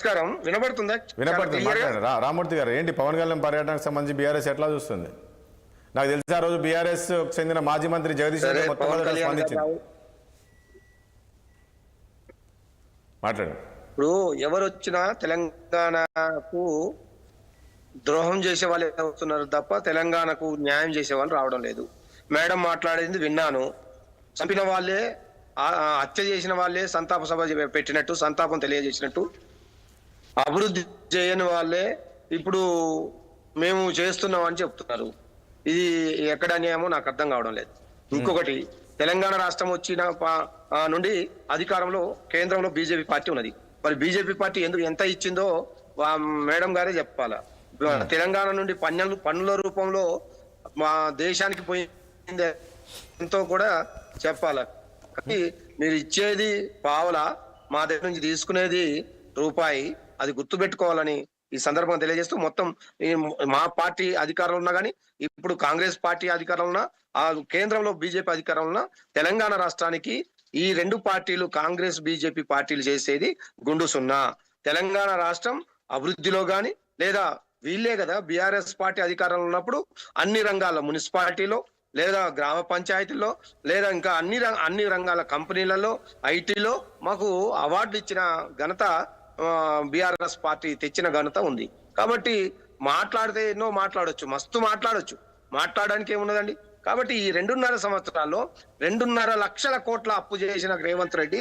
నమస్కారం. వినబడుతుందా? వినపడుతుంది. రామూర్తి గారు, ఏంటి పవన్ కళ్యాణ్ పర్యటనకు సంబంధించి బీఆర్ఎస్ ఎట్లా చూస్తుంది? నాకు తెలిసి ఆ రోజు బీఆర్ఎస్ చెందిన మాజీ మంత్రి జగదీష్ రెడ్డి మొట్టమొదటి స్పందించింది. మాట్లాడు. ఇప్పుడు ఎవరు వచ్చినా తెలంగాణకు ద్రోహం చేసే వాళ్ళు వస్తున్నారు తప్ప తెలంగాణకు న్యాయం చేసే వాళ్ళు రావడం లేదు. మేడం మాట్లాడేది విన్నాను. చంపిన వాళ్ళే, హత్య చేసిన వాళ్ళే సంతాప సభ పెట్టినట్టు, సంతాపం తెలియజేసినట్టు, అభివృద్ధి చేయని వాళ్ళే ఇప్పుడు మేము చేస్తున్నాం అని చెప్తున్నారు. ఇది ఎక్కడ న్యాయమో నాకు అర్థం కావడం లేదు. ఇంకొకటి, తెలంగాణ రాష్ట్రం వచ్చిన నుండి అధికారంలో కేంద్రంలో బీజేపీ పార్టీ ఉన్నది. మరి బీజేపీ పార్టీ ఎంత ఇచ్చిందో మేడం గారే చెప్పాలా. తెలంగాణ నుండి పన్నుల రూపంలో మా దేశానికి పోయింది ఎంతో కూడా చెప్పాలా. కానీ మీరు ఇచ్చేది పావలా, మా దగ్గర నుంచి తీసుకునేది రూపాయి. అది గుర్తుపెట్టుకోవాలని ఈ సందర్భంగా తెలియజేస్తూ, మొత్తం మా పార్టీ అధికారంలో ఉన్నా కానీ, ఇప్పుడు కాంగ్రెస్ పార్టీ అధికారంలో ఉన్నా, ఆ కేంద్రంలో బీజేపీ అధికారంలో ఉన్నా, తెలంగాణ రాష్ట్రానికి ఈ రెండు పార్టీలు, కాంగ్రెస్ బీజేపీ పార్టీలు చేసేది గుండు సున్నా. తెలంగాణ రాష్ట్రం అభివృద్ధిలో గాని, లేదా వీళ్ళే కదా బీఆర్ఎస్ పార్టీ అధికారంలో ఉన్నప్పుడు అన్ని రంగాల, మున్సిపాలిటీలో లేదా గ్రామ పంచాయతీల్లో లేదా ఇంకా అన్ని రంగాల కంపెనీలలో, ఐటీలో మాకు అవార్డు ఇచ్చిన ఘనత బీఆర్ఎస్ పార్టీ తెచ్చిన ఘనత ఉంది. కాబట్టి మాట్లాడితే ఎన్నో మాట్లాడొచ్చు, మస్తు మాట్లాడొచ్చు, మాట్లాడడానికి ఏమున్నదండి. కాబట్టి ఈ 2.5 సంవత్సరాల్లో 2.5 లక్షల కోట్ల అప్పు చేసిన రేవంత్ రెడ్డి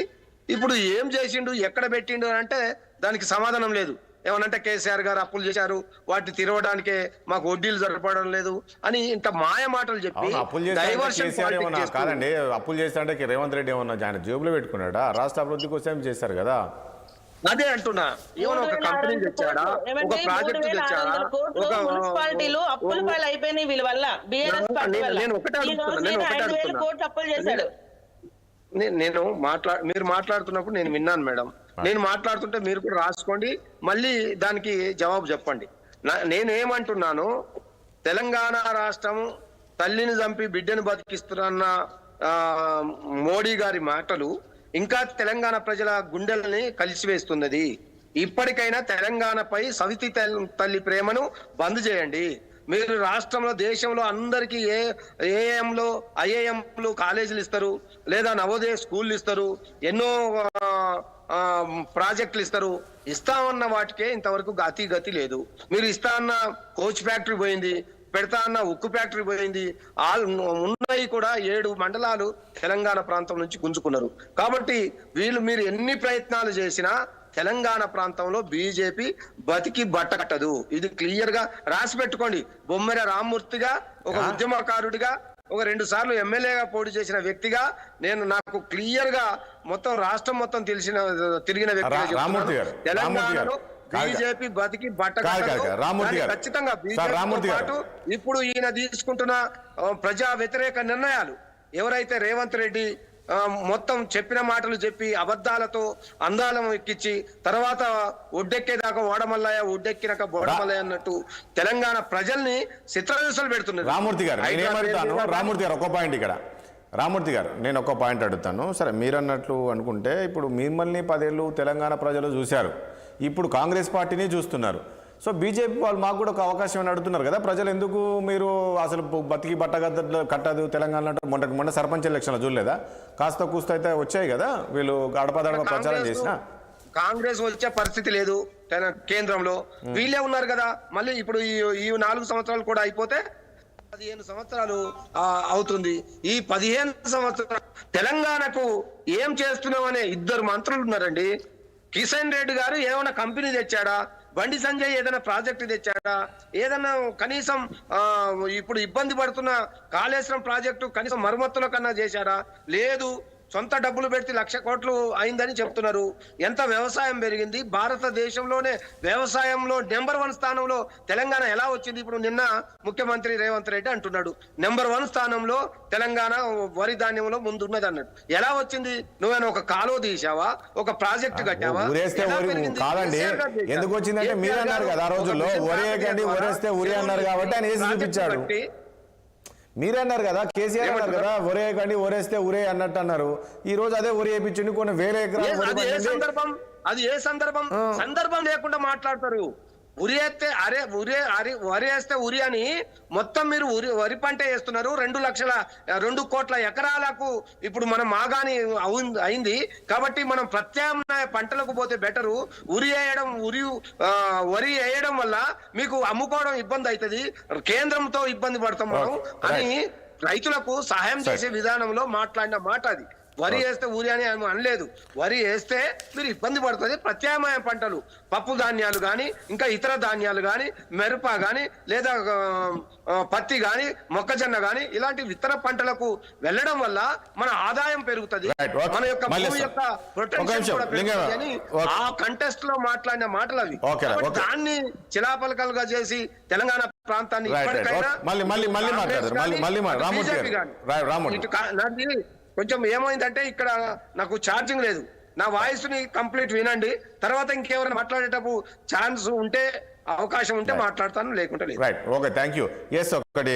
ఇప్పుడు ఏం చేసిండు, ఎక్కడ పెట్టిండు అంటే దానికి సమాధానం లేదు. ఏమనంటే కేసీఆర్ గారు అప్పులు చేశారు, వాటిని తిరవడానికే మాకు వడ్డీలు జరపడం లేదు అని ఇంత మాయ మాటలు చెప్పి డైవర్షన్. కాదండి, అప్పులు చేస్తా అంటే రేవంత్ రెడ్డి ఏమన్నా ఆయన జేబులో పెట్టుకున్నాడా? రాష్ట్ర అభివృద్ధి కోసం చేశారు కదా. అదే అంటున్నా. ఏమన్నా ఒక కంపెనీ తెచ్చాడా, ఒక ప్రాజెక్ట్ తెచ్చాడా, ఒక మున్సిపాలిటీలు అప్పుల పాలు అయిపోయినాయి వీళ్ళ వల్ల, బీఆర్ఎస్ పార్టీ వల్ల. నేను ఒకటే మీరు మాట్లాడుతున్నప్పుడు నేను విన్నాను మేడం. నేను మాట్లాడుతుంటే మీరు కూడా రాసుకోండి, మళ్ళీ దానికి జవాబు చెప్పండి. నేనేమంటున్నాను, తెలంగాణ రాష్ట్రం తల్లిని చంపి బిడ్డను బతికిస్తున్న మోడీ గారి మాటలు ఇంకా తెలంగాణ ప్రజల గుండెలని కలిసివేస్తున్నది. ఇప్పటికైనా తెలంగాణపై సవితి తల్లి ప్రేమను బంద్ చేయండి. మీరు రాష్ట్రంలో, దేశంలో అందరికీ ఏఎంలో ఐఏఎంలు కాలేజీలు ఇస్తారు, లేదా నవోదయ స్కూళ్ళు ఇస్తారు, ఎన్నో ప్రాజెక్టులు ఇస్తారు. ఇస్తామన్న వాటికే ఇంతవరకు గతి లేదు. మీరు ఇస్తా అన్న కోచ్ ఫ్యాక్టరీ పోయింది, పెడతా అన్న ఉక్కు ఫ్యాక్టరీ పోయింది. ఉన్నాయి కూడా 7 మండలాలు తెలంగాణ ప్రాంతం నుంచి గుంజుకున్నారు. కాబట్టి మీరు ఎన్ని ప్రయత్నాలు చేసినా తెలంగాణ ప్రాంతంలో బీజేపీ బతికి బట్ట కట్టదు. ఇది క్లియర్ గా రాసి పెట్టుకోండి. బొమ్మెర రామ్మూర్తిగా, ఒక ఉద్యమకారుడిగా, ఒక 2 సార్లు ఎమ్మెల్యేగా పోటీ చేసిన వ్యక్తిగా, నాకు క్లియర్ గా మొత్తం రాష్ట్రం మొత్తం తిరిగిన వ్యక్తిగా తెలంగాణలో బీజేపీ బతికి బట్ట ఖచ్చితంగా బీజేపీతో పాటు ఇప్పుడు ఈయన తీసుకుంటున్న ప్రజా వ్యతిరేక నిర్ణయాలు, ఎవరైతే రేవంత్ రెడ్డి మొత్తం చెప్పిన మాటలు చెప్పి అబద్ధాలతో అందాలం ఎక్కించి తర్వాత ఒడ్డెక్కేదాకా ఓడమల్లయ్య, ఒడ్డెక్కినాక బోడమల్లయ్య అన్నట్టు తెలంగాణ ప్రజల్ని చిత్రదశలు పెడుతున్నారు. రామూర్తి గారు, రామూర్తి గారు, నేను ఒక పాయింట్ అడుగుతాను. సరే, మీరు అన్నట్లు అనుకుంటే ఇప్పుడు మిమ్మల్ని 10 ఏళ్ళు తెలంగాణ ప్రజలు చూశారు, ఇప్పుడు కాంగ్రెస్ పార్టీని చూస్తున్నారు. సో బీజేపీ వాళ్ళు మాకు కూడా ఒక అవకాశం అని అడుగుతున్నారు కదా. ప్రజలు ఎందుకు మీరు అసలు బతికి బట్టగద్ద కట్టదు తెలంగాణ? మొన్న సర్పంచ్ ఎలక్షన్లో చూడలేదా? కాస్త కూస్త అయితే వచ్చాయి కదా, వీళ్ళు గడపదడప ప్రచారం చేసిన. కాంగ్రెస్ వచ్చే పరిస్థితి లేదు కేంద్రంలో, వీళ్ళే ఉన్నారు కదా. మళ్ళీ ఇప్పుడు ఈ 4 సంవత్సరాలు కూడా అయిపోతే 15 సంవత్సరాలు అవుతుంది. ఈ 15 సంవత్సరాలు తెలంగాణకు ఏం చేస్తున్నామనే 2 మంత్రులు ఉన్నారండి. కిషన్ రెడ్డి గారు ఏమైనా కంపెనీ తెచ్చాడా? బండి సంజయ్ ఏదైనా ప్రాజెక్టు తెచ్చాడా? ఏదైనా కనీసం ఇప్పుడు ఇబ్బంది పడుతున్న కాళేశ్వరం ప్రాజెక్టు కనీసం మరమ్మతుల కన్నా చేశాడా? లేదు. సొంత డబ్బులు పెడితే 1,00,000 కోట్లు అయిందని చెప్తున్నారు. ఎంత వ్యవసాయం పెరిగింది భారతదేశంలోనే, వ్యవసాయంలో నెంబర్ 1 స్థానంలో తెలంగాణ ఎలా వచ్చింది? ఇప్పుడు నిన్న ముఖ్యమంత్రి రేవంత్ రెడ్డి అంటున్నాడు నెంబర్ 1 స్థానంలో తెలంగాణ వరి ధాన్యంలో ముందున్నది అన్నాడు. ఎలా వచ్చింది? నువ్వేనా ఒక కాలువ తీసావా, ఒక ప్రాజెక్టు కట్టావా? కాదండి, ఎందుకు వచ్చిందంటే మీరు అన్నారు కదా ఆ రోజుల్లో ఒరేకండి, ఒరేస్తే ఉరి అన్నారు కాబట్టి ఆయన వేసి చూపించాడు. మీరే అన్నారు కదా, కేసీఆర్ అన్నారు కదా, ఒరేకండి ఒరేస్తే ఉరే అన్నట్టు అన్నారు. ఈ రోజు అదే ఒరి వేయించుండి కొన్ని 1000 ఎకరాలు అది ఏ సందర్భం సందర్భం లేకుండా మాట్లాడతారు. ఉరి వేస్తే వరి వేస్తే ఉరి అని మొత్తం మీరు వరి పంట వేస్తున్నారు. 2 కోట్ల ఎకరాలకు ఇప్పుడు మనం మాగాని అయింది కాబట్టి మనం ప్రత్యామ్నాయ పంటలకు పోతే బెటరు. వరి వేయడం వల్ల మీకు అమ్ముకోవడం ఇబ్బంది అవుతుంది, కేంద్రంతో ఇబ్బంది పడతాం మనం అని రైతులకు సహాయం చేసే విధానంలో మాట్లాడిన మాట అది. వరి వేస్తే ఊరి అని అనలేదు. వరి వేస్తే మీరు ఇబ్బంది పడుతుంది. ప్రత్యామ్నాయ పంటలు పప్పు ధాన్యాలు కానీ ఇంకా ఇతర ధాన్యాలు కానీ మిరప కానీ లేదా పత్తి కానీ మొక్కజొన్న కానీ ఇలాంటి ఇతర పంటలకు వెళ్ళడం వల్ల మన ఆదాయం పెరుగుతుంది, మన యొక్క భూమి యొక్క ప్రొటెక్షన్ కూడా పెరుగుతుంది అని ఆ కంటెస్ట్ లో మాట్లాడిన మాటలు అవి. దాన్ని చిలాపలకలుగా చేసి తెలంగాణ ప్రాంతాన్ని ఇప్పటికైనా కొంచెం ఏమైందంటే ఇక్కడ నాకు ఛార్జింగ్ లేదు. నా వాయిస్ ని కంప్లీట్ వినండి, తర్వాత ఇంకెవరైనా మాట్లాడేటప్పుడు ఛాన్స్ ఉంటే అవకాశం ఉంటే మాట్లాడతాను, లేకుంటే లేదు. Right, okay, thank you. Yes, ఒకటి